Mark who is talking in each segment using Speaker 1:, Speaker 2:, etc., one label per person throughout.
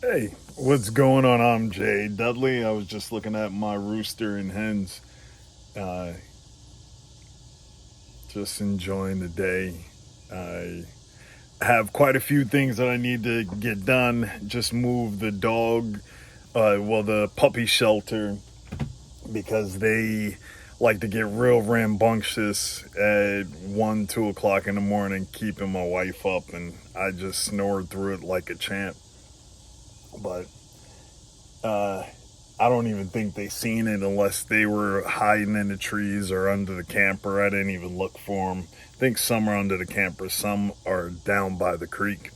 Speaker 1: Hey, what's going on? I'm Jay Dudley. I was just looking at my rooster and hens, uh, just enjoying the day. I have quite a few things that I need to get done. Just moved the dog, the puppy shelter, because they like to get real rambunctious at 1, 2 o'clock in the morning, keeping my wife up, and I just snored through it like a champ. But Uh, I don't even think they seen it unless they were hiding in the trees or under the camper. I didn't even look for them. I think some are under the camper, some are down by the creek.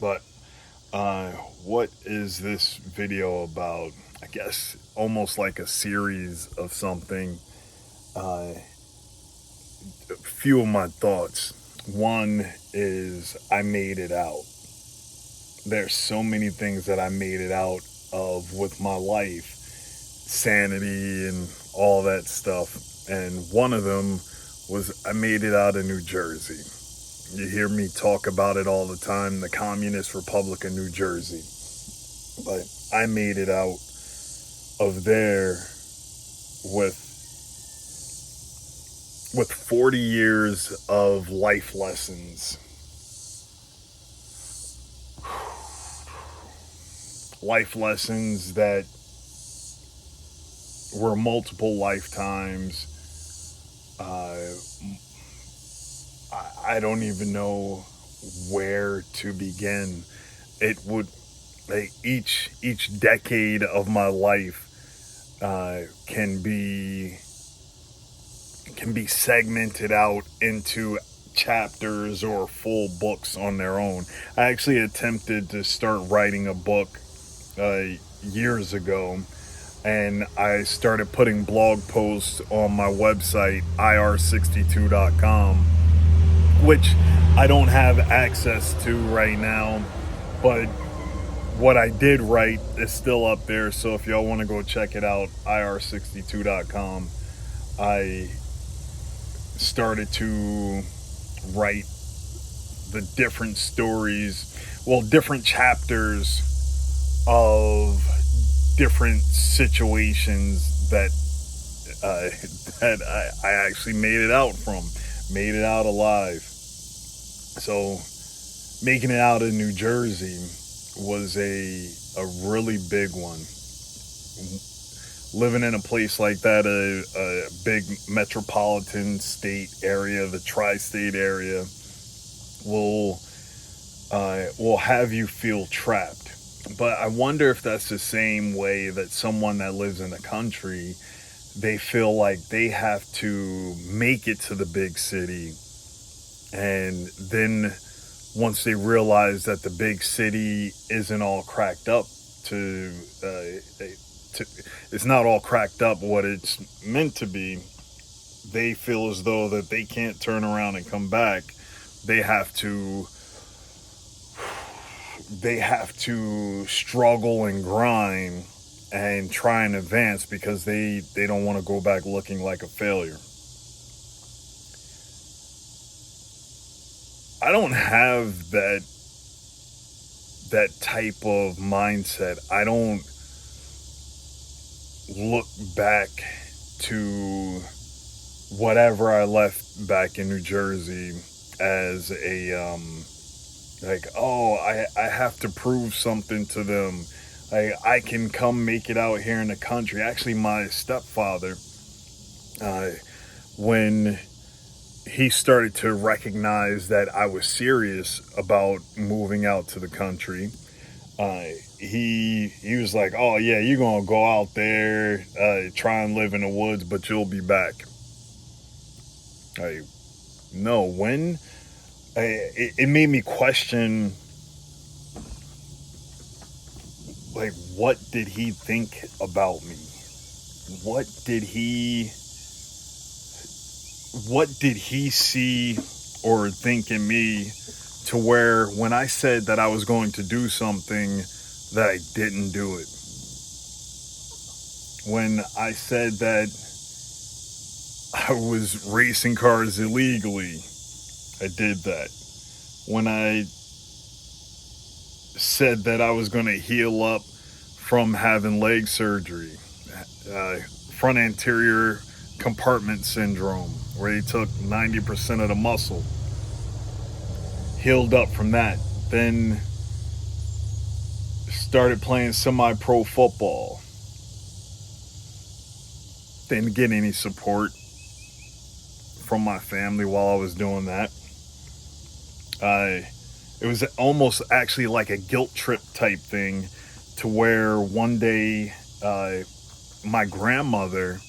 Speaker 1: But what is this video about? I guess almost like a series of something. A few of my thoughts. One is I made it out. There's so many things that I made it out of with my life, sanity and all that stuff. And one of them was I made it out of New Jersey. You hear me talk about it all the time, the Communist Republic of New Jersey. But I made it out of there with 40 years of life lessons. Life lessons that were multiple lifetimes. I don't even know where to begin. It would like each decade of my life can be segmented out into chapters or full books on their own. I actually attempted to start writing a book years ago, and I started putting blog posts on my website ir62.com, which I don't have access to right now, but what I did write is still up there. So if y'all want to go check it out, ir62.com, I started to write the different stories, different chapters of different situations that I actually made it out alive. So making it out of New Jersey was a really big one. Living in a place like that, a big metropolitan state area, the tri-state area, will have you feel trapped. But I wonder if that's the same way that someone that lives in the country, they feel like they have to make it to the big city, and then once they realize that the big city isn't all cracked up to it's not all cracked up what it's meant to be, they feel as though that they can't turn around and come back. They have to struggle and grind and try and advance because they don't want to go back looking like a failure. I don't have that type of mindset. I don't look back to whatever I left back in New Jersey as a I have to prove something to them. I can come make it out here in the country. Actually, my stepfather, when he started to recognize that I was serious about moving out to the country, he was like, "Oh yeah, you're gonna go out there, try and live in the woods, but you'll be back." I no, when it made me question, like, what did he think about me? What did he see or think in me to where when I said that I was going to do something that I didn't do it? When I said that I was racing cars illegally, I did that. When I said that I was going to heal up from having leg surgery, uh, front anterior compartment syndrome, where they took 90% of the muscle. Healed up from that. Then started playing semi pro football. Didn't get any support from my family while I was doing that. It was almost actually like a guilt trip type thing, to where one day my grandmother,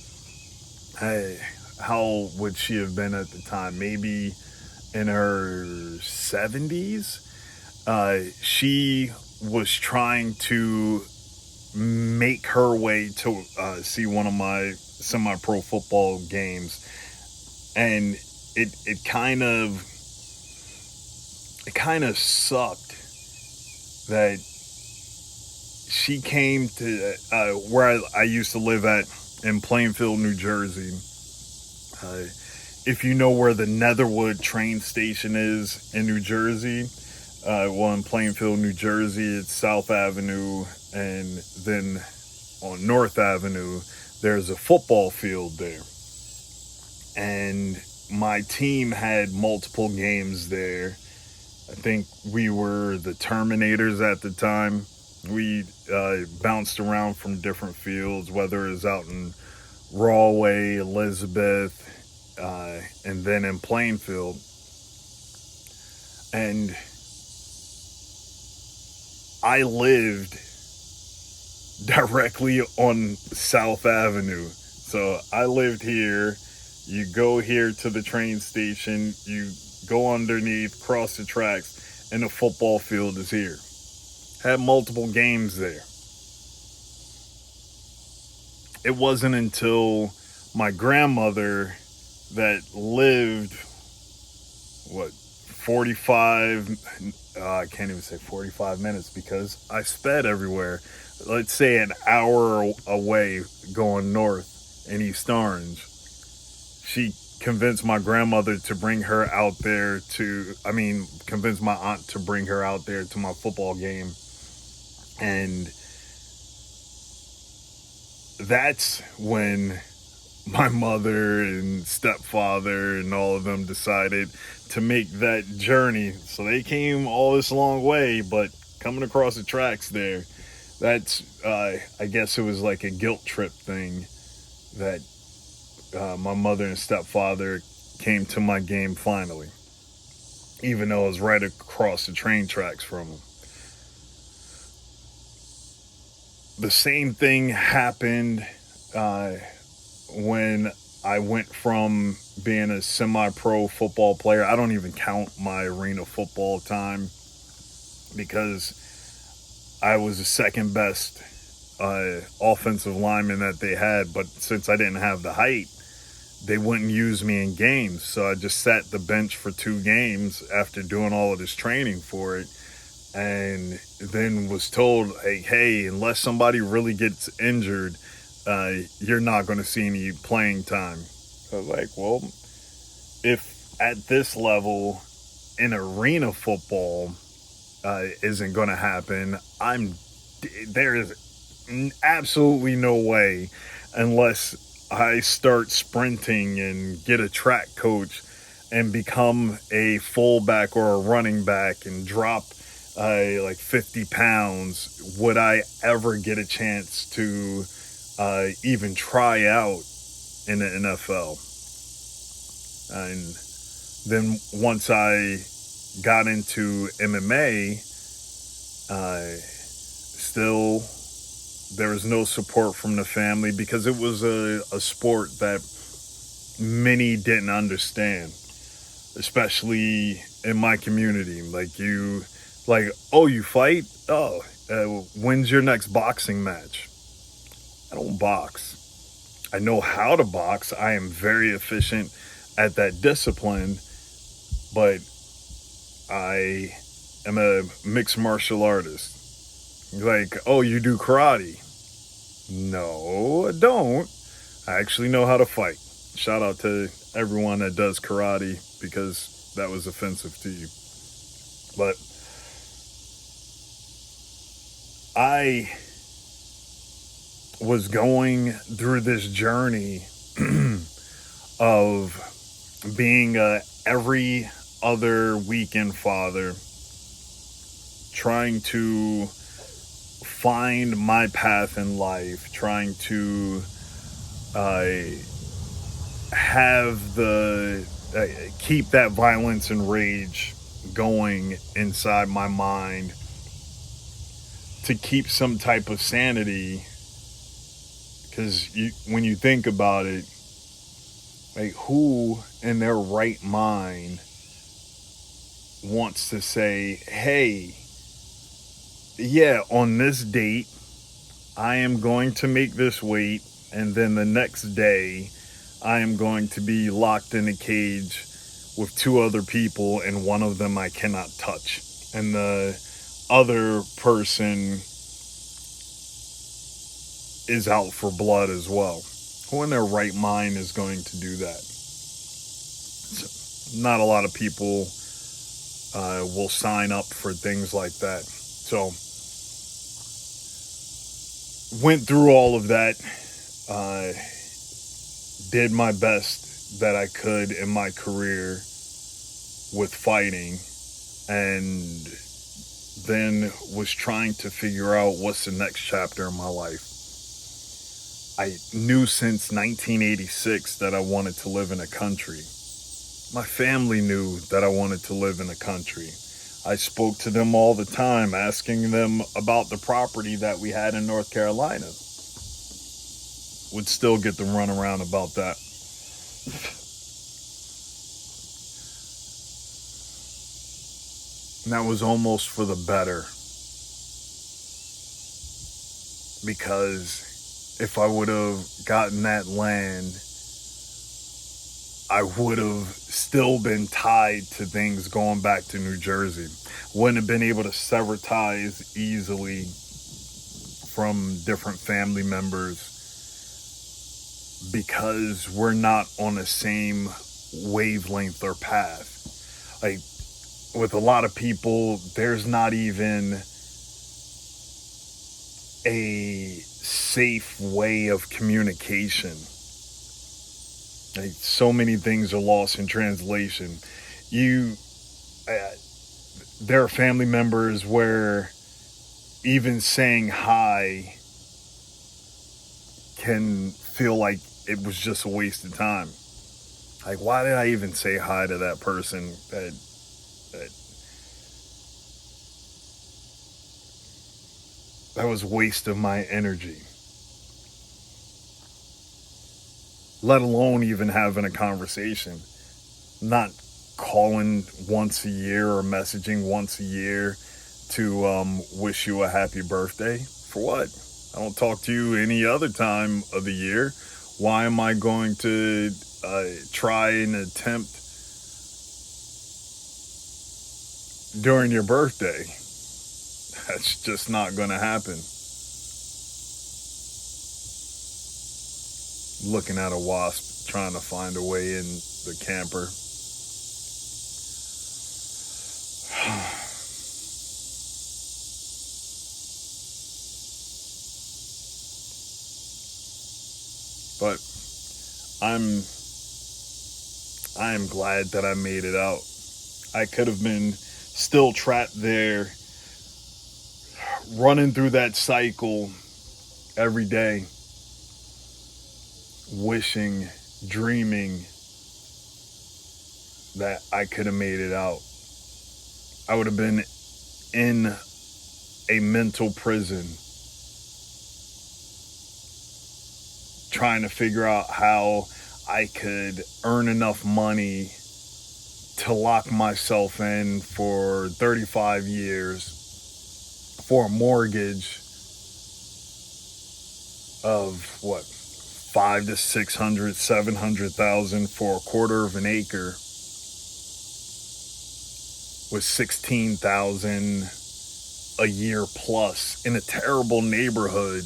Speaker 1: how would she have been at the time? Maybe in her 70s. She was trying to make her way to see one of my semi pro football games. And it kind of sucked that she came to where I used to live at in Plainfield, New Jersey. If you know where the Netherwood train station is in New Jersey, well, in Plainfield, New Jersey, it's South Avenue, and then on North Avenue, there's a football field there. And my team had multiple games there. I think we were the Terminators at the time. We bounced around from different fields, whether it was out in Rahway, Elizabeth, and then in Plainfield. And I lived directly on South Avenue. So I lived here. You go here to the train station, you go underneath, cross the tracks, and the football field is here. Had multiple games there. It wasn't until my grandmother that lived, 45, I can't even say 45 minutes because I sped everywhere. Let's say an hour away going north in East Orange. She convinced my grandmother to bring her out there convinced my aunt to bring her out there to my football game. And that's when my mother and stepfather and all of them decided to make that journey. So they came all this long way, but coming across the tracks there, that's, I guess it was like a guilt trip thing that my mother and stepfather came to my game finally, even though it was right across the train tracks from them. The same thing happened when I went from being a semi-pro football player. I don't even count my arena football time because I was the second best offensive lineman that they had. But since I didn't have the height, they wouldn't use me in games. So I just sat the bench for 2 games after doing all of this training for it. And then was told, hey, unless somebody really gets injured, you're not going to see any playing time. I was like, well, if at this level in arena football isn't going to happen, there is absolutely no way, unless I start sprinting and get a track coach and become a fullback or a running back and drop like 50 pounds, would I ever get a chance to even try out in the NFL? And then once I got into MMA, still there was no support from the family because it was a sport that many didn't understand, especially in my community. Oh, you fight? Oh, when's your next boxing match? I don't box. I know how to box. I am very efficient at that discipline, but I am a mixed martial artist. Like, oh, you do karate? No, I don't. I actually know how to fight. Shout out to everyone that does karate because that was offensive to you. But I was going through this journey of being a every other weekend father, trying to find my path in life, trying to uh, have the keep that violence and rage going inside my mind to keep some type of sanity. Because when you think about it, like, who in their right mind wants to say, hey, yeah, on this date, I am going to make this weight, and then the next day, I am going to be locked in a cage with two other people, and one of them I cannot touch. And the other person is out for blood as well. Who in their right mind is going to do that? So, not a lot of people will sign up for things like that. So, went through all of that. Uh, did my best that I could in my career with fighting, and then was trying to figure out what's the next chapter in my life. I knew since 1986 that I wanted to live in a country. My family knew that I wanted to live in a country. I spoke to them all the time, asking them about the property that we had in North Carolina. Would still get them run around about that. And that was almost for the better. Because if I would have gotten that land, I would have still been tied to things going back to New Jersey. Wouldn't have been able to sever ties easily from different family members because we're not on the same wavelength or path. Like, with a lot of people, there's not even a safe way of communication. Like, so many things are lost in translation. There are family members where even saying hi can feel like it was just a waste of time. Like, why did I even say hi to that person? That was a waste of my energy. Let alone even having a conversation. Not calling once a year or messaging once a year to wish you a happy birthday. For what? I don't talk to you any other time of the year. Why am I going to try and attempt during your birthday? That's just not going to happen. Looking at a wasp trying to find a way in the camper. But I am glad that I made it out. I could have been still trapped there, running through that cycle every day, wishing, dreaming that I could have made it out. I would have been in a mental prison, trying to figure out how I could earn enough money to lock myself in for 35 years for a mortgage of what, 500 to 600, 700,000 for a quarter of an acre with 16,000 a year plus in a terrible neighborhood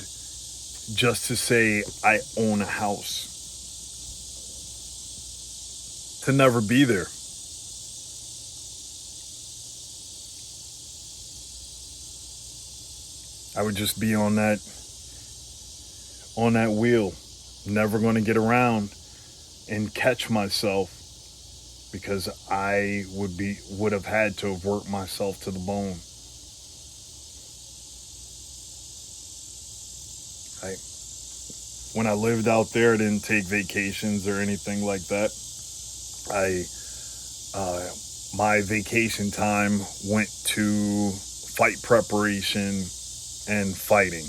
Speaker 1: just to say I own a house. To never be there. I would just be on that wheel, never going to get around and catch myself because I would have had to have worked myself to the bone. I When I lived out there, I didn't take vacations or anything like that. I My vacation time went to fight preparation and fighting.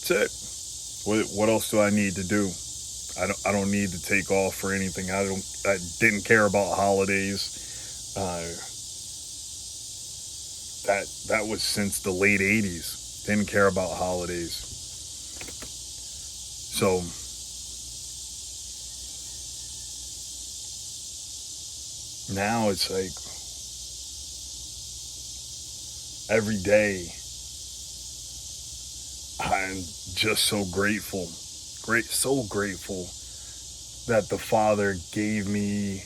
Speaker 1: That's it. What else do I need to do? I don't need to take off for anything. I didn't care about holidays. That was since the late '80s. Didn't care about holidays. So now it's like every day I'm just so grateful. So grateful that the Father gave me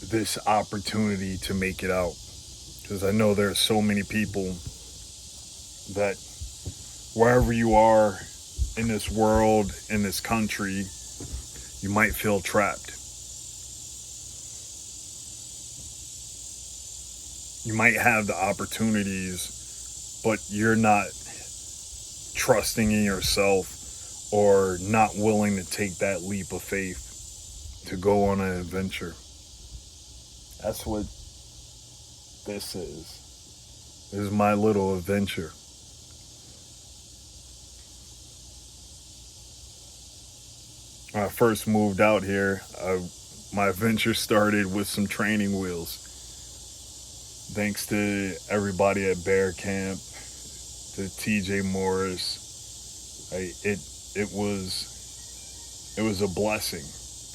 Speaker 1: this opportunity to make it out. Because I know there are so many people that wherever you are in this world, in this country, you might feel trapped. You might have the opportunities, but you're not trusting in yourself or not willing to take that leap of faith to go on an adventure. That's what this is. This is my little adventure. When I first moved out here, my adventure started with some training wheels. Thanks to everybody at Bear Camp, to TJ Morris, it was a blessing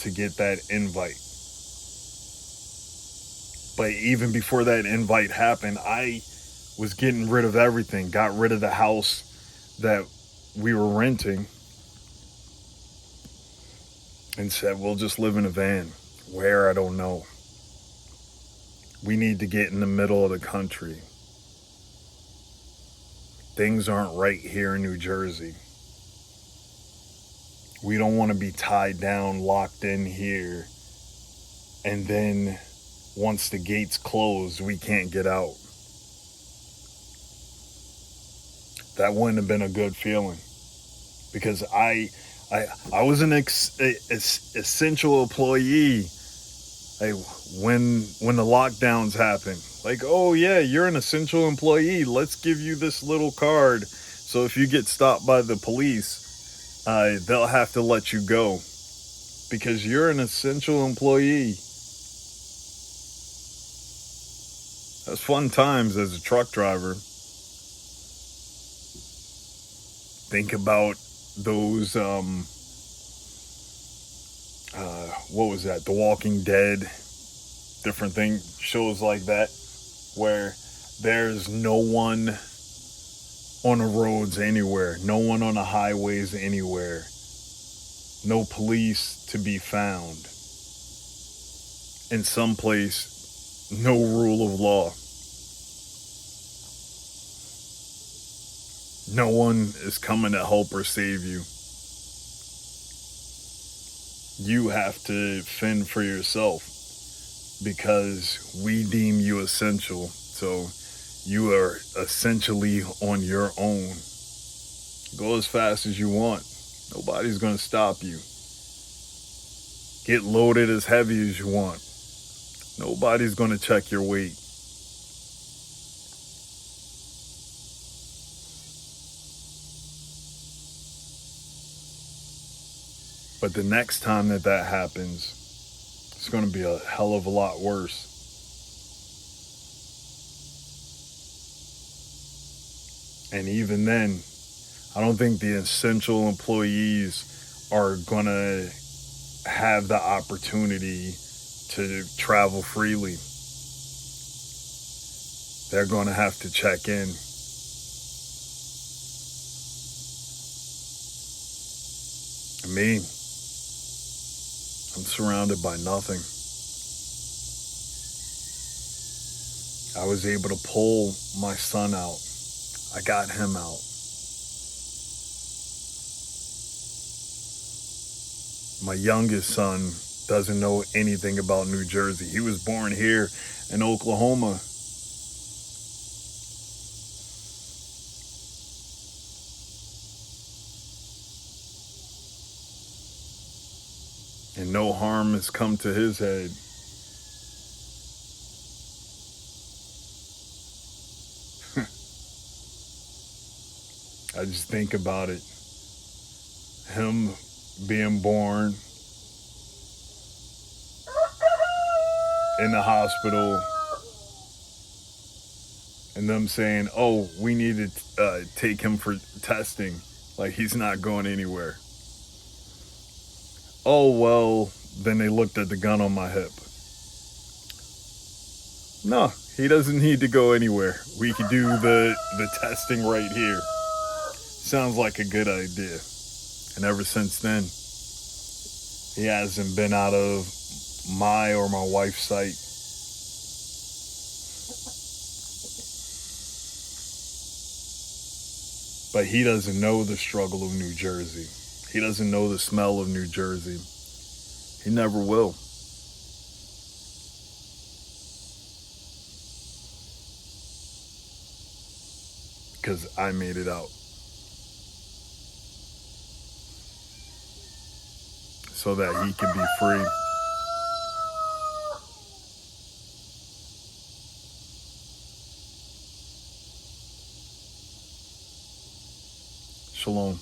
Speaker 1: to get that invite. But even before that invite happened, I was getting rid of everything. Got rid of the house that we were renting and said, we'll just live in a van. Where, I don't know. We need to get in the middle of the country. Things aren't right here in New Jersey. We don't want to be tied down, locked in here, and then once the gates close, we can't get out. That wouldn't have been a good feeling, because I was an essential employee. Like when the lockdowns happened, like, oh yeah, you're an essential employee. Let's give you this little card. So if you get stopped by the police, they'll have to let you go because you're an essential employee. That's fun times as a truck driver. Think about those, what was that? The Walking Dead, different shows like that, where there's no one on the roads anywhere, no one on the highways anywhere, no police to be found. In some place, no rule of law. No one is coming to help or save you. You have to fend for yourself because we deem you essential. So you are essentially on your own. Go as fast as you want. Nobody's going to stop you. Get loaded as heavy as you want. Nobody's going to check your weight. But the next time that happens, it's going to be a hell of a lot worse. And even then, I don't think the essential employees are going to have the opportunity to travel freely. They're going to have to check in. Me, I'm surrounded by nothing. I was able to pull my son out. I got him out. My youngest son doesn't know anything about New Jersey. He was born here in Oklahoma. And no harm has come to his head. I just think about it. Him being born in the hospital and them saying, oh, we need to take him for testing. Like he's not going anywhere. Oh, well, then they looked at the gun on my hip. No, he doesn't need to go anywhere. We could do the testing right here. Sounds like a good idea. And ever since then, he hasn't been out of my or my wife's sight. But he doesn't know the struggle of New Jersey. He doesn't know the smell of New Jersey. He never will. Because I made it out. So that he can be free. Shalom.